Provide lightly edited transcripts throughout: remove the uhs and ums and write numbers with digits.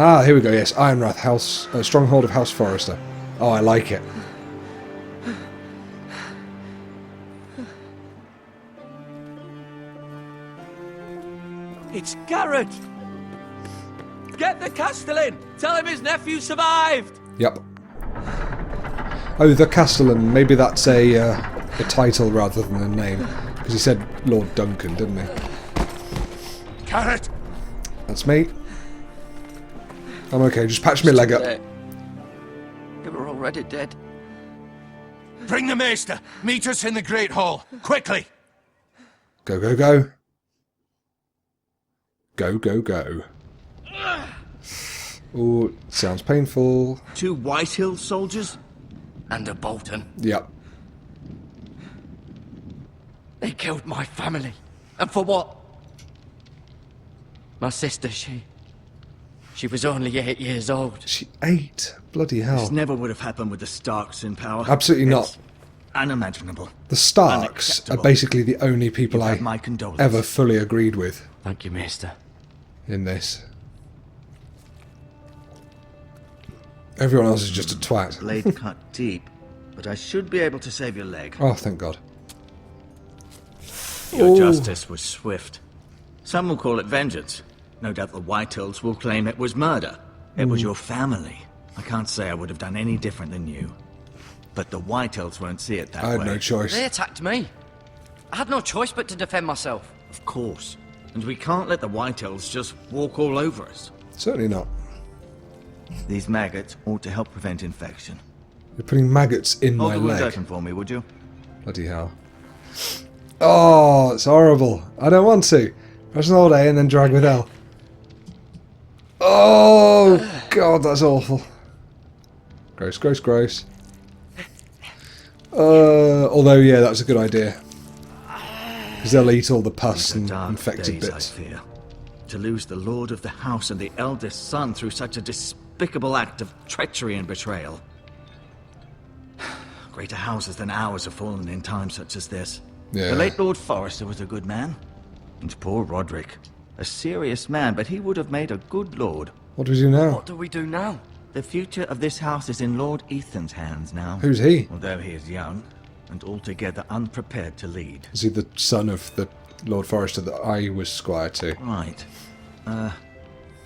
Ah, here we go, yes. Ironrath, House, Stronghold of House Forrester. Oh, I like it. It's Garrett! Get the Castellan! Tell him his nephew survived! Yep. Oh, the Castellan. Maybe that's a title rather than a name. Because he said Lord Duncan, didn't he? Garrett! That's me. I'm okay, just patch my leg up. You were already dead. Bring the Maester! Meet us in the Great Hall! Quickly! Go, go, go. Go, go, go. Oh, sounds painful. 2 Whitehill soldiers? And a Bolton. Yep. They killed my family. And for what? My sister, she was only 8 years old. She ate. Bloody hell. This never would have happened with the Starks in power. Absolutely not. It's unimaginable. The Starks are Unacceptable. basically the only people You I have my condolences. ever fully agreed with Thank you, Maester. in this. Everyone else is just a twat. Blade cut deep, but I should be able to save your leg. Oh, thank God. Your Oh. justice was swift. Some will call it vengeance. No doubt the Whitehills will claim it was murder. It was your family. I can't say I would have done any different than you. But the Whitehills won't see it that I had way. no choice. They attacked me. I had no choice but to defend myself. Of course. And we can't let the Whitehills just walk all over us. Certainly not. These maggots ought to help prevent infection. You're putting maggots in Hold my the wound leg. open for me, would you? Bloody hell. Oh, it's horrible. I don't want to. Press an all day and then drag with L. Oh, God, that's awful. Gross, gross, gross. Although, yeah, that's a good idea. Because they'll eat all the pus These are and dark infected days, bits. I fear. To lose the lord of the house and the eldest son through such a despicable act of treachery and betrayal. Greater houses than ours have fallen in times such as this. Yeah. The late Lord Forrester was a good man. And poor Roderick. A serious man, but he would have made a good lord. What do we do now? What do we do now? The future of this house is in Lord Ethan's hands now. Who's he? Although he is young, and altogether unprepared to lead. Is he the son of the Lord Forrester that I was squire to? Right.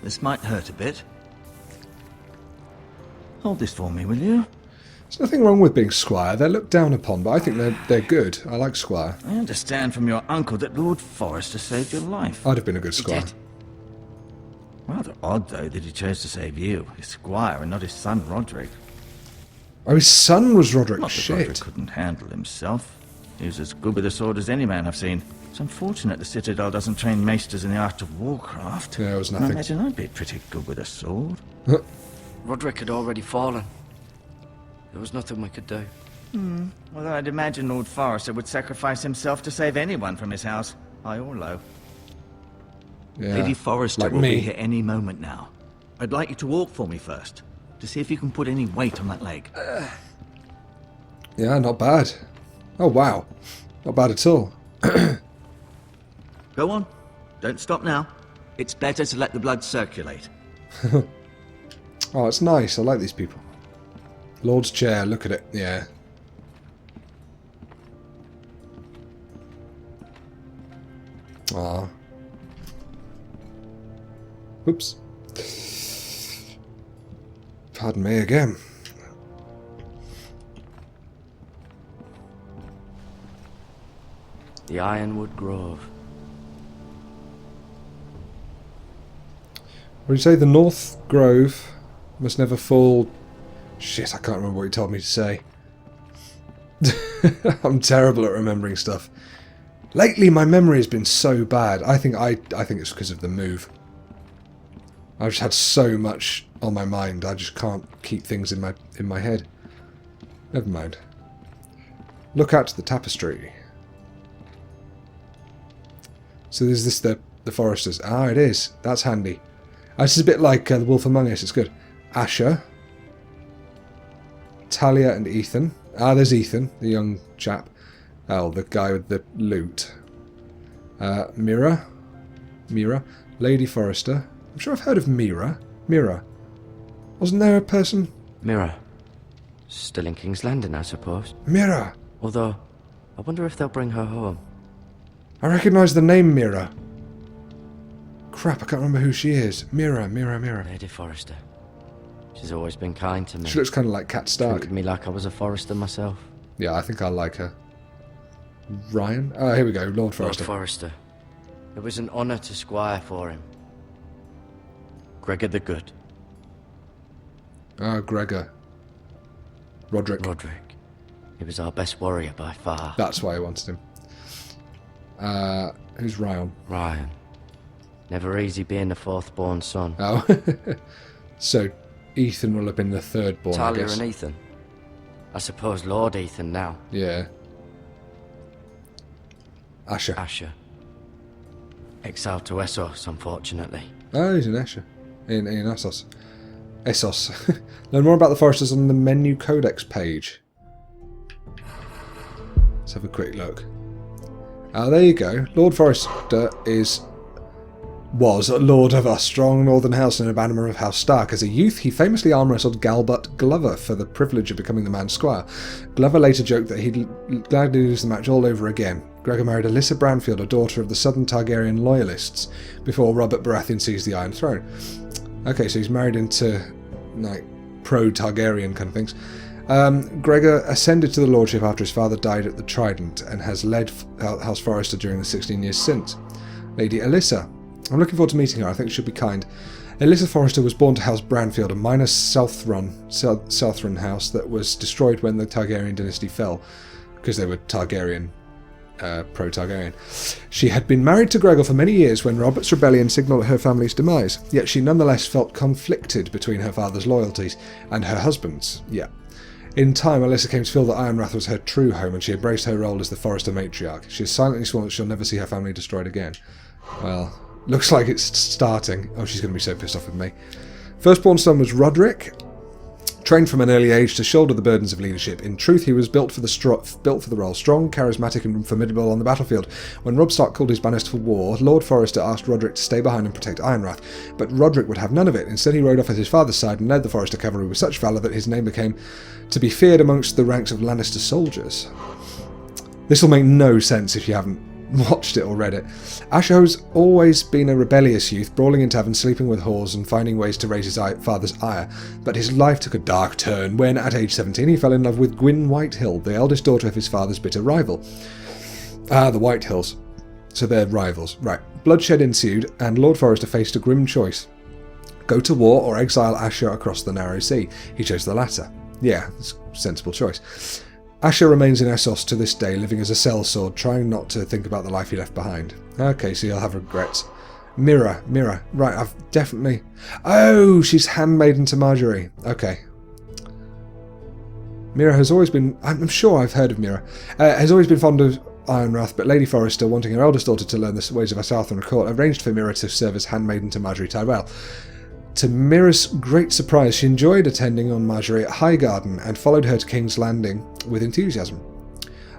This might hurt a bit. Hold this for me, will you? There's nothing wrong with being squire. They're looked down upon, but I think they're good. I like squire. I understand from your uncle that Lord Forrester saved your life. I'd have been a good squire. did. Rather odd, though, that he chose to save you, his squire, and not his son Roderick. Oh, his son was Roderick. Not that Roderick Shit. couldn't handle himself. He was as good with a sword as any man I've seen. It's unfortunate the Citadel doesn't train maesters in the art of warcraft. Yeah, it was I nothing. imagine I'd be pretty good with a sword. Roderick had already fallen. There was nothing we could do. Although I'd imagine Lord Forrester would sacrifice himself to save anyone from his house, high or low. Yeah. Lady Forrester like will me. be here any moment now. I'd like you to walk for me first, to see if you can put any weight on that leg. Yeah, not bad. Oh, wow. Not bad at all. Go on. Don't stop now. It's better to let the blood circulate. Oh, it's nice. I like these people. Lord's chair, look at it. Yeah. Ah. Whoops. Pardon me again. The Ironwood Grove. What did you say? The North Grove must never fall... Shit, I can't remember what he told me to say. I'm terrible at remembering stuff. Lately, my memory has been so bad. I think it's because of the move. I've just had so much on my mind. I just can't keep things in my head. Never mind. Look at the tapestry. So is this the Foresters? Ah, it is. That's handy. This is a bit like The Wolf Among Us. It's good. Asher. Talia and Ethan. Ah, there's Ethan, the young chap. Oh, the guy with the loot. Mira. Lady Forrester. I'm sure I've heard of Mira. Mira. Wasn't there a person? Mira. Still in King's Landing, I suppose. Mira! Although, I wonder if they'll bring her home. I recognise the name Mira. Crap, I can't remember who she is. Mira. Lady Forrester. She's always been kind to me. She looks kind of like Cat Stark. Treated me like I was a Forrester myself. Yeah, I think I like her. Ryan? Oh, here we go, Lord Forrester. Lord Forrester. It was an honour to squire for him. Gregor the Good. Oh, Gregor. Roderick. He was our best warrior by far. That's why I wanted him. Who's Ryan? Ryan. Never easy being the fourth-born son. Oh. So, Ethan will have been the third-born, I Talia guess. and Ethan. I suppose Lord Ethan now. Yeah. Asher. Exiled to Essos, unfortunately. Oh, he's in Escher. In Essos. Essos. Learn more about the Foresters on the menu codex page. Let's have a quick look. There you go. Lord Forrester was Lord of a strong northern house and a bannerman of House Stark. As a youth, he famously arm-wrestled Galbut Glover for the privilege of becoming the man's squire. Glover later joked that he'd gladly lose the match all over again. Gregor married Alyssa Branfield, a daughter of the Southern Targaryen loyalists, before Robert Baratheon seized the Iron Throne. Okay, so he's married into, like, pro-Targaryen kind of things. Gregor ascended to the lordship after his father died at the Trident and has led House Forrester during the 16 years since. Lady Alyssa. I'm looking forward to meeting her. I think she'll be kind. Alyssa Forrester was born to House Branfield, a minor Southron house that was destroyed when the Targaryen dynasty fell, because they were Targaryen, pro-Targaryen. She had been married to Gregor for many years when Robert's rebellion signalled her family's demise, yet she nonetheless felt conflicted between her father's loyalties and her husband's. Yeah. In time, Alyssa came to feel that Ironrath was her true home, and she embraced her role as the Forrester matriarch. She has silently sworn that she'll never see her family destroyed again. Well, looks like it's starting. Oh, she's going to be so pissed off with me. Firstborn son was Roderick. Trained from an early age to shoulder the burdens of leadership, in truth he was built for the role, strong, charismatic and formidable on the battlefield. When Robb Stark called his banners for war, Lord Forrester asked Roderick to stay behind and protect Ironrath, but Roderick would have none of it. Instead he rode off at his father's side and led the Forrester cavalry with such valour that his name became to be feared amongst the ranks of Lannister soldiers. This will make no sense if you haven't watched it or read it. Asher has always been a rebellious youth, brawling in taverns, sleeping with whores, and finding ways to raise his father's ire. But his life took a dark turn when, at age 17, he fell in love with Gwyn Whitehill, the eldest daughter of his father's bitter rival. The Whitehills. So they're rivals. Right. Bloodshed ensued, and Lord Forrester faced a grim choice. Go to war or exile Asher across the narrow sea. He chose the latter. Yeah, it's a sensible choice. Asher remains in Essos to this day, living as a sellsword, trying not to think about the life he left behind. Okay, so he'll have regrets. Mira. Right, I've definitely... Oh, she's handmaiden to Marjorie. Okay. Mira has always been... I'm sure I've heard of Mira. Has always been fond of Ironrath, but Lady Forrester, wanting her eldest daughter to learn the ways of a Southern court, arranged for Mira to serve as handmaiden to Marjorie Tyrell. To Mira's great surprise, she enjoyed attending on Marjorie at Highgarden and followed her to King's Landing with enthusiasm.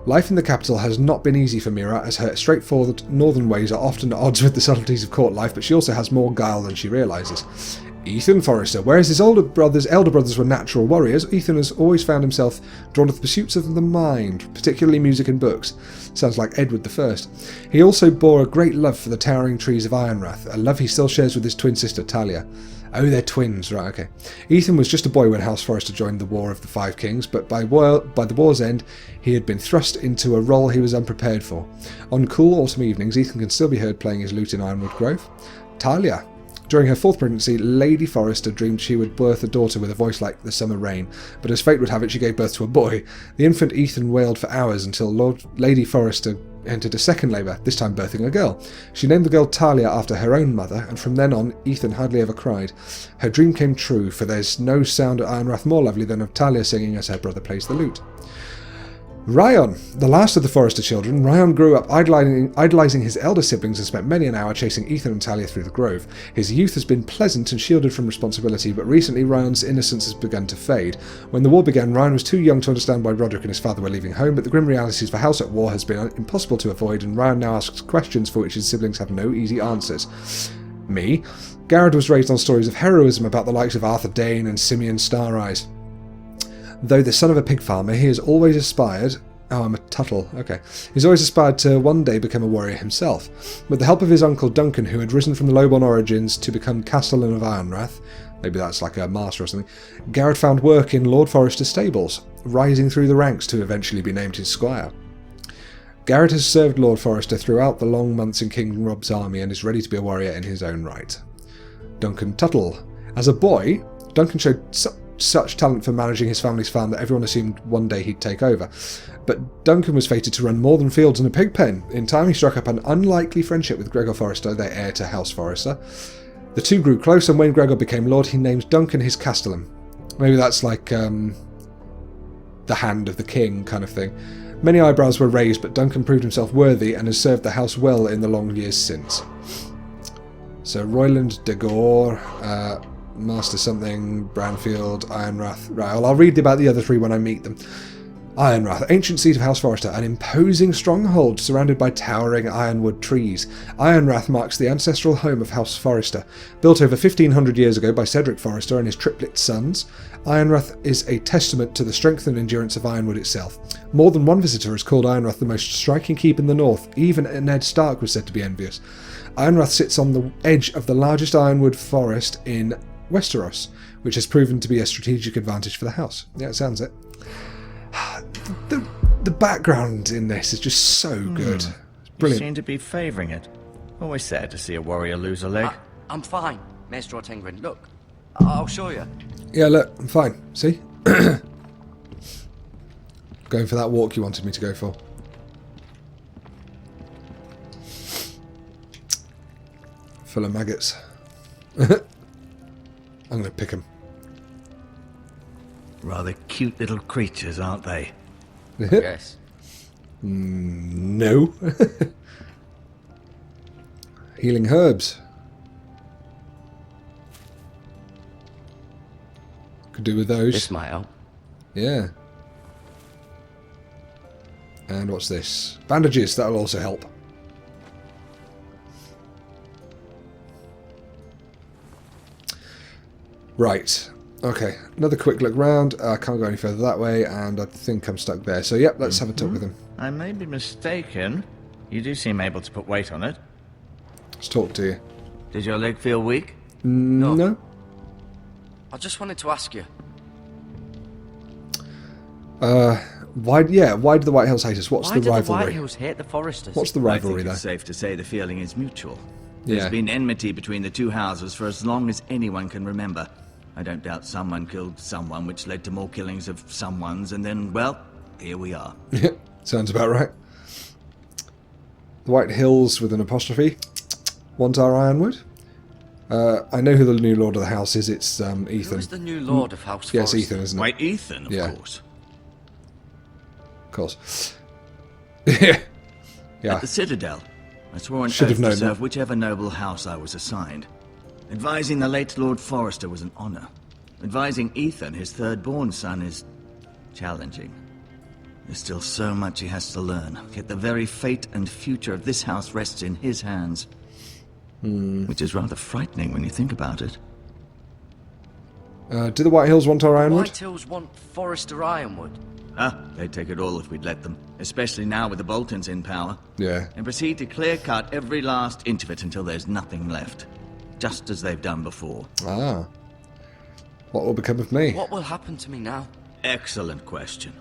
Life in the capital has not been easy for Mira, as her straightforward northern ways are often at odds with the subtleties of court life, but she also has more guile than she realises. Ethan Forrester. Whereas his elder brothers were natural warriors, Ethan has always found himself drawn to the pursuits of the mind, particularly music and books. Sounds like Edward I. He also bore a great love for the towering trees of Ironrath, a love he still shares with his twin sister Talia. Oh, they're twins, right, okay. Ethan was just a boy when House Forrester joined the War of the Five Kings, but by the war's end, he had been thrust into a role he was unprepared for. On cool autumn evenings, Ethan can still be heard playing his lute in Ironwood Grove. Talia. During her fourth pregnancy, Lady Forrester dreamed she would birth a daughter with a voice like the summer rain, but as fate would have it, she gave birth to a boy. The infant Ethan wailed for hours until Lady Forrester entered a second labour, this time birthing a girl. She named the girl Talia after her own mother, and from then on, Ethan hardly ever cried. Her dream came true, for there's no sound at Ironrath more lovely than of Talia singing as her brother plays the lute. Ryan, the last of the Forrester children, Ryan grew up idolising his elder siblings and spent many an hour chasing Ethan and Talia through the grove. His youth has been pleasant and shielded from responsibility, but recently Ryan's innocence has begun to fade. When the war began, Ryan was too young to understand why Roderick and his father were leaving home, but the grim realities of a house at war has been impossible to avoid, and Ryan now asks questions for which his siblings have no easy answers. Me. Garrett was raised on stories of heroism about the likes of Arthur Dane and Simeon Stareyes. Though the son of a pig farmer, he has always aspired... Oh, I'm a Tuttle. Okay. He's always aspired to one day become a warrior himself. With the help of his uncle Duncan, who had risen from the lowborn origins to become Castellan of Ironrath, maybe that's like a master or something, Garrett found work in Lord Forrester's stables, rising through the ranks to eventually be named his squire. Garrett has served Lord Forrester throughout the long months in King Rob's army and is ready to be a warrior in his own right. Duncan Tuttle. As a boy, Duncan showed such talent for managing his family's farm that everyone assumed one day he'd take over. But Duncan was fated to run more than fields in a pig pen. In time he struck up an unlikely friendship with Gregor Forrester, the heir to House Forrester. The two grew close, and when Gregor became lord, he named Duncan his castellan. Maybe that's like the hand of the king kind of thing. Many eyebrows were raised, but Duncan proved himself worthy and has served the house well in the long years since. So Royland de Gore, Master something, Branfield, Ironrath. Right, well, I'll read about the other three when I meet them. Ironrath, ancient seat of House Forrester, an imposing stronghold surrounded by towering ironwood trees. Ironrath marks the ancestral home of House Forrester. Built over 1500 years ago by Cedric Forrester and his triplet sons, Ironrath is a testament to the strength and endurance of Ironwood itself. More than one visitor has called Ironrath the most striking keep in the north. Even Ned Stark was said to be envious. Ironrath sits on the edge of the largest ironwood forest in Westeros, which has proven to be a strategic advantage for the house. Yeah, it sounds it. The background in this is just so good. It's brilliant. You seem to be favouring it. Always sad to see a warrior lose a leg. I'm fine, Maester Ortengrin. Look, I'll show you. Yeah, look, I'm fine. See? Going for that walk you wanted me to go for. Full of maggots. I'm going to pick them. Rather cute little creatures, aren't they? Yes. No. Healing herbs. Could do with those. This might help. Yeah. And what's this? Bandages, that'll also help. Right. Okay. Another quick look round. I can't go any further that way, and I think I'm stuck there. So, yep, let's have a talk with him. I may be mistaken. You do seem able to put weight on it. Let's talk to you. Did your leg feel weak? No. I just wanted to ask you. Why do the White Hills hate us? What's Why the do rivalry? the White Hills hate the Forresters? What's the I rivalry think there? it's safe to say the feeling is mutual. There's Yeah. been enmity between the two houses for as long as anyone can remember. I don't doubt someone killed someone, which led to more killings of someones, and then, well, here we are. Sounds about right. The White Hills with an apostrophe. Want our ironwood? I know who the new Lord of the House is. It's Ethan. Who's the new Lord of House Yeah, it's Forrester? Ethan, isn't it? White Ethan, of Yeah. course. Of course. Yeah. At the Citadel, I swore an Should have oath to known serve that. whichever noble house I was assigned. Advising the late Lord Forrester was an honor. Advising Ethan, his third-born son, is challenging. There's still so much he has to learn, yet the very fate and future of this house rests in his hands. Which is rather frightening when you think about it. Do the White Hills want our ironwood? White Hills want Forrester Ironwood. They'd take it all if we'd let them, especially now with the Boltons in power. Yeah. And proceed to clear-cut every last inch of it until there's nothing left. Just as they've done before. Ah. What will become of me? What will happen to me now? Excellent question.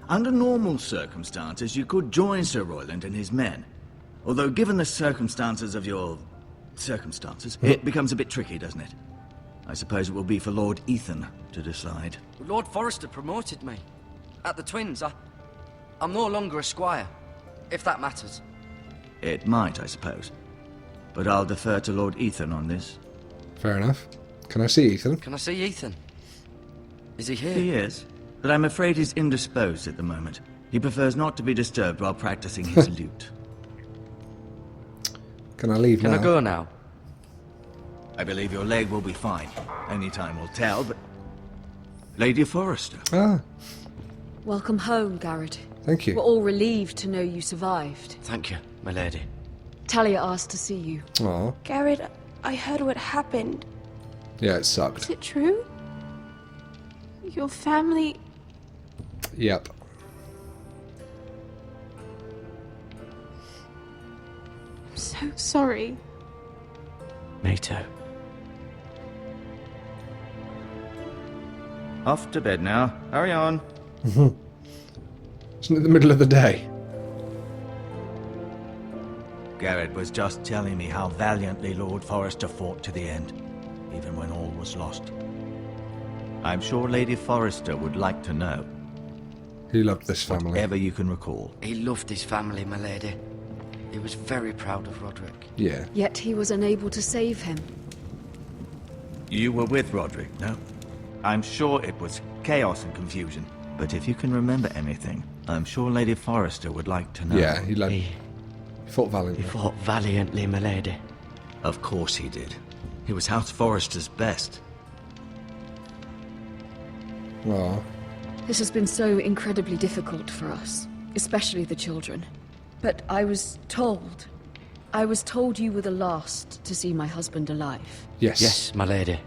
Under normal circumstances, you could join Sir Royland and his men. Although, given the circumstances of your... circumstances, it becomes a bit tricky, doesn't it? I suppose it will be for Lord Ethan to decide. Lord Forrester promoted me. At the Twins, I'm no longer a squire, if that matters. It might, I suppose. But I'll defer to Lord Ethan on this. Fair enough. Can I see Ethan? Can I see Ethan? Is he here? He is, but I'm afraid he's indisposed at the moment. He prefers not to be disturbed while practicing his lute. Can I leave Can now? I go now? I believe your leg will be fine. Only time will tell, but... Lady Forrester. Ah, Welcome home, Garrett. thank We're you. all relieved to know you survived. Thank you, my lady. Talia asked to see you. Aw. Garrett, I heard what happened. Yeah, it Is sucked. it true? Your family... Yep. I'm so sorry. Maester. Off to bed now. Hurry on. Isn't it the middle of the day? Garrett was just telling me how valiantly Lord Forrester fought to the end, even when all was lost. I'm sure Lady Forrester would like to know. He loved this family. Whatever you can recall. He loved his family, my lady. He was very proud of Roderick. Yeah. Yet he was unable to save him. You were with Roderick, no? I'm sure it was chaos and confusion, but if you can remember anything, I'm sure Lady Forrester would like to know. Yeah, he He fought valiantly. fought valiantly, my lady. Of course he did. He was House Forrester's best. Aw. This has been so incredibly difficult for us, especially the children. But I was told you were the last to see my husband alive. Yes. Yes, my lady.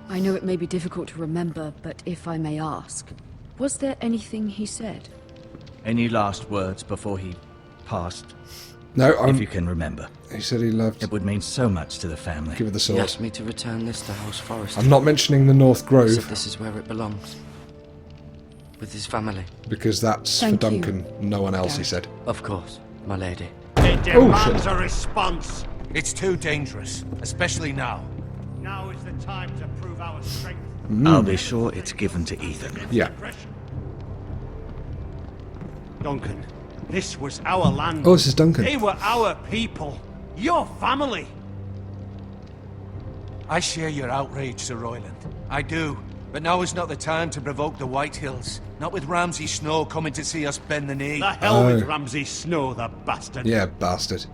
I know it may be difficult to remember, but if I may ask, was there anything he said? Any last words before he passed? No, If you can remember. he said he loved... It would mean so much to the family. Give her the He sword. asked me to return this to House Forrester. I'm not mentioning the North He said Grove, this is where it belongs. With his family. because that's for Thank you, Duncan, no one else, he said. Of course, my lady. It Oh, demands shit. a response. It's too dangerous, especially now. Now is the time to prove our strength. I'll be sure it's given to Ethan. Yeah. Aggression. Duncan, this was our land. Oh, this is Duncan. They were our people. Your family. I share your outrage, Sir Royland. I do. But now is not the time to provoke the White Hills. Not with Ramsay Snow coming to see us bend the knee. The hell with Oh. Ramsay Snow, the bastard. Yeah, bastard.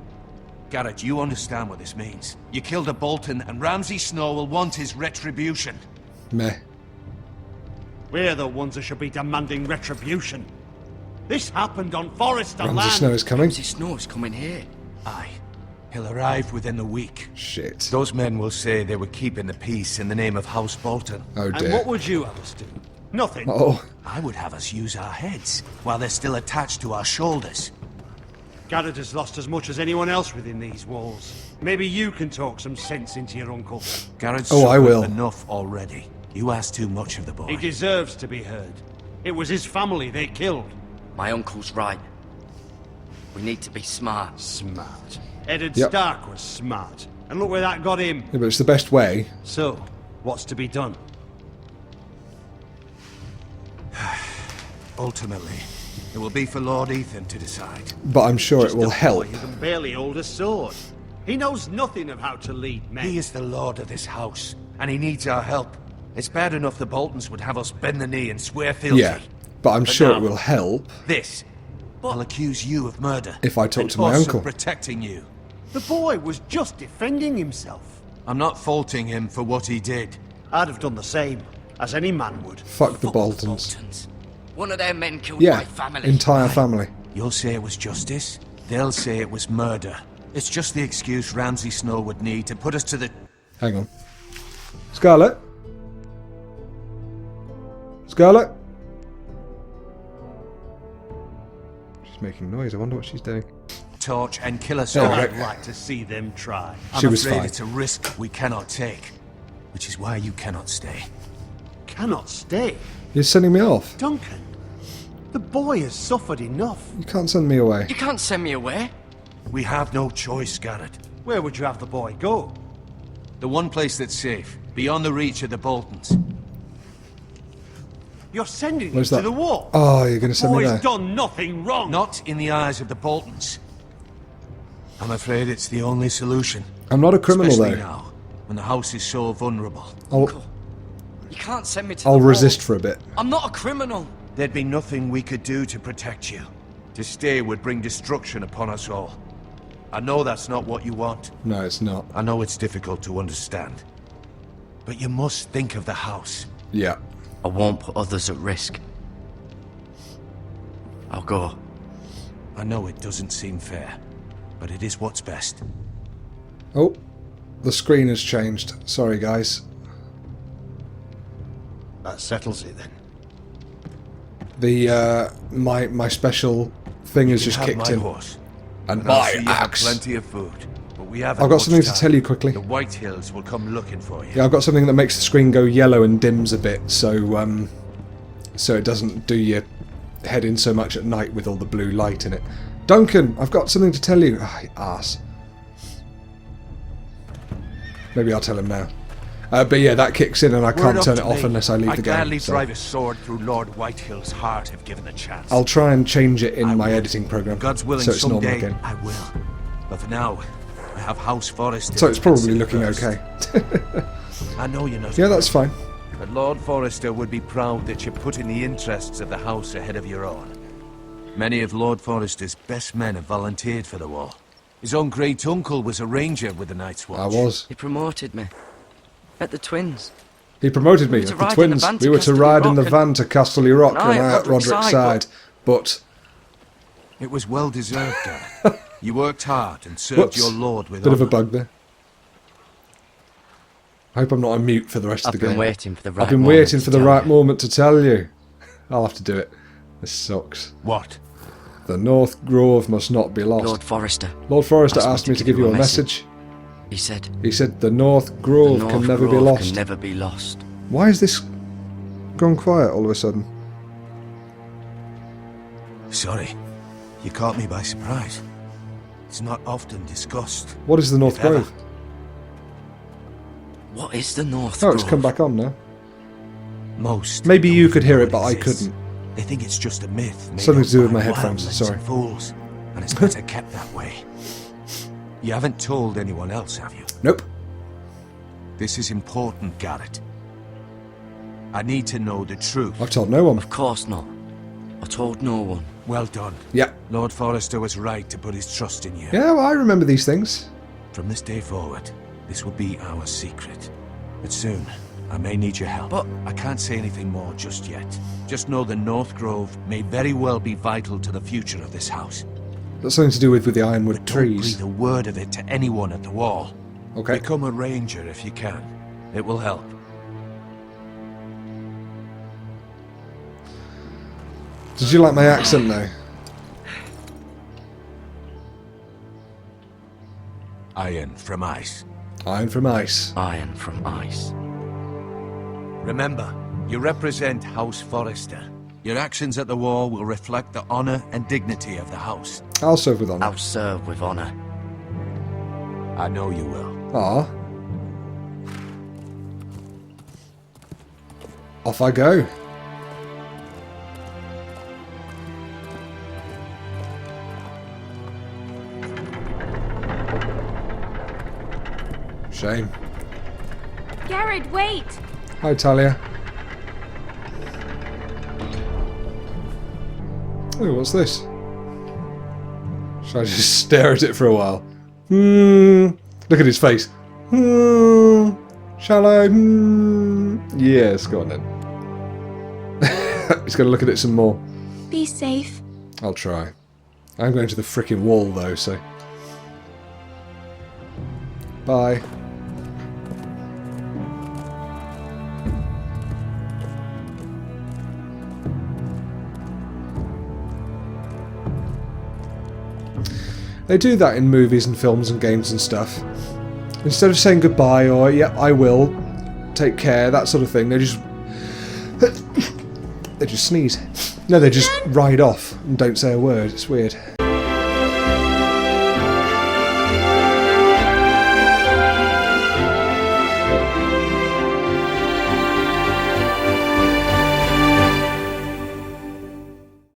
Garrett, you understand what this means. You killed a Bolton, and Ramsay Snow will want his retribution. Meh. We're the ones that should be demanding retribution. This happened on Forrester Ramsay land. Snow is coming. Ramsay Snow is coming here. Aye. He'll arrive within the week. Shit. Those men will say they were keeping the peace in the name of House Bolton. Oh And dear. what would you have us do? Nothing. Oh, I would have us use our heads, while they're still attached to our shoulders. Garrett has lost as much as anyone else within these walls. Maybe you can talk some sense into your uncle. Garrett's Oh, I suffered will. enough already. You ask too much of the boy. He deserves to be heard. It was his family they killed. My uncle's right. We need to be smart. Smart. Eddard Yep. Stark was smart. And look where that got him. yeah, but it's the best way. So, what's to be done? Ultimately, it will be for Lord Ethan to decide. But I'm sure Just it will a help. boy who can barely hold a sword. He knows nothing of how to lead men. He is the lord of this house, and he needs our help. It's bad enough the Boltons would have us bend the knee and swear fealty. Yeah, but I'm But sure now- it will help This, I'll accuse you of murder. if I talk and to my us uncle. of protecting you. The boy was just defending himself. I'm not faulting him for what he did. I'd have done the same, as any man would. Fuck the Fuck Boltons. One of their men killed Yeah, my family. entire family. You'll say it was justice, they'll say it was murder. It's just the excuse Ramsay Snow would need to put us to the... Hang on. Scarlet? Scarlet? She's making noise. I wonder what she's doing. torch and kill us Yeah, all. right. I'd like to see them try. I'm She was afraid fine. it's a risk we cannot take, which is why you cannot stay. Cannot stay. You're sending me off. Duncan, the boy has suffered enough. You can't send me away. You can't send me away. We have no choice, Garrett. Where would you have the boy go? The one place that's safe, beyond the reach of the Boltons. You're sending him Where's to that? the war. Oh, you're going to send me Boy's there. done nothing wrong. Not in the eyes of the Boltons. I'm afraid it's the only solution. I'm not a criminal, Especially though. now, when the house is so vulnerable. You can't send me to I'll the wall. resist for a bit. I'm not a criminal. There'd be nothing we could do to protect you. To stay would bring destruction upon us all. I know that's not what you want. No, it's not. I know it's difficult to understand. But you must think of the house. Yeah. I won't put others at risk. I'll go. I know it doesn't seem fair. but it is what's best. Oh, the screen has changed. Sorry, guys. That settles it then. The my special thing has just kicked in. Horse. And I'll my see you have axe. plenty of food, but we haven't I've got much something to time. tell you quickly. The White Hills will come looking for you. Yeah, I've got something that makes the screen go yellow and dims a bit, so so it doesn't do your head in so much at night with all the blue light in it. Duncan, I've got something to tell you. Ah, ass. Maybe I'll tell him now. But yeah, that kicks in and I can't turn it off unless I leave the game. I'd gladly so drive a sword through Lord Whitehill's heart if given the chance. I'll try and change it in I my will. editing program, God's willing, so it's normal someday again. I will. But for now, I have House Forrester. So it's to probably consider looking first. okay. I know you're not. Yeah, that's fine. But Lord Forrester would be proud that you're putting the interests of the house ahead of your own. Many of Lord Forrester's best men have volunteered for the war. His own great uncle was a ranger with the Night's Watch. I was. He promoted me. At the Twins. He promoted me We were to at the ride in the Twins. van to We were to Casterly ride in the Rock van to Casterly Rock and and I I at at Roderick's Roderick's side. But It was well deserved, Gareth. You worked hard and served whoops, your lord with bit of a honor. bug there. I hope I'm not on mute for the rest I've of the been game. waiting for the right I've been moment waiting to for the tell right you. moment to tell you. I'll have to do it. This sucks. What? The North Grove must not be lost. Lord Forrester. Lord Forrester asked me to give you a message. He said, He said the North the Grove North can never be Grove lost. can never be lost. Why is this gone quiet all of a sudden? Sorry. You caught me by surprise. It's not often discussed. What is the North If ever. Grove? What is the North Oh, Grove? it's come back on now. Most. Maybe you don't could even hear know it, but I exists. couldn't. They think it's just a myth. made Something up to do with by my headphones, wildlings sorry. and fools, and it's better kept that way. You haven't told anyone else, have you? Nope. This is important, Garrett. I need to know the truth. I've told no one. Of course not. I told no one. Well done. Yeah. Lord Forrester was right to put his trust in you. Yeah, well, I remember these things. From this day forward, this will be our secret. But soon, I may need your help. But- I can't say anything more just yet. Just know the North Grove may very well be vital to the future of this house. That's something to do with the ironwood Don't trees. breathe a word of it to anyone at the wall. Okay. Become a ranger if you can. It will help. Did you like my accent though? Iron from ice. Iron from ice. Iron from ice. Remember, you represent House Forrester. Your actions at the war will reflect the honor and dignity of the house. I'll serve with honour. I'll serve with honor. I know you will. Ah. Off I go. Shame. Garrett, wait! Hi, Talia. Oh, what's this? Should I just stare at it for a while? Look at his face. Shall I? Yes, go on then. He's going to look at it some more. Be safe. I'll try. I'm going to the frickin' wall though, so... Bye. They do that in movies and films and games and stuff. Instead of saying goodbye or, yeah, I will, take care, that sort of thing, they just... they just sneeze. No, they just ride off and don't say a word. It's weird.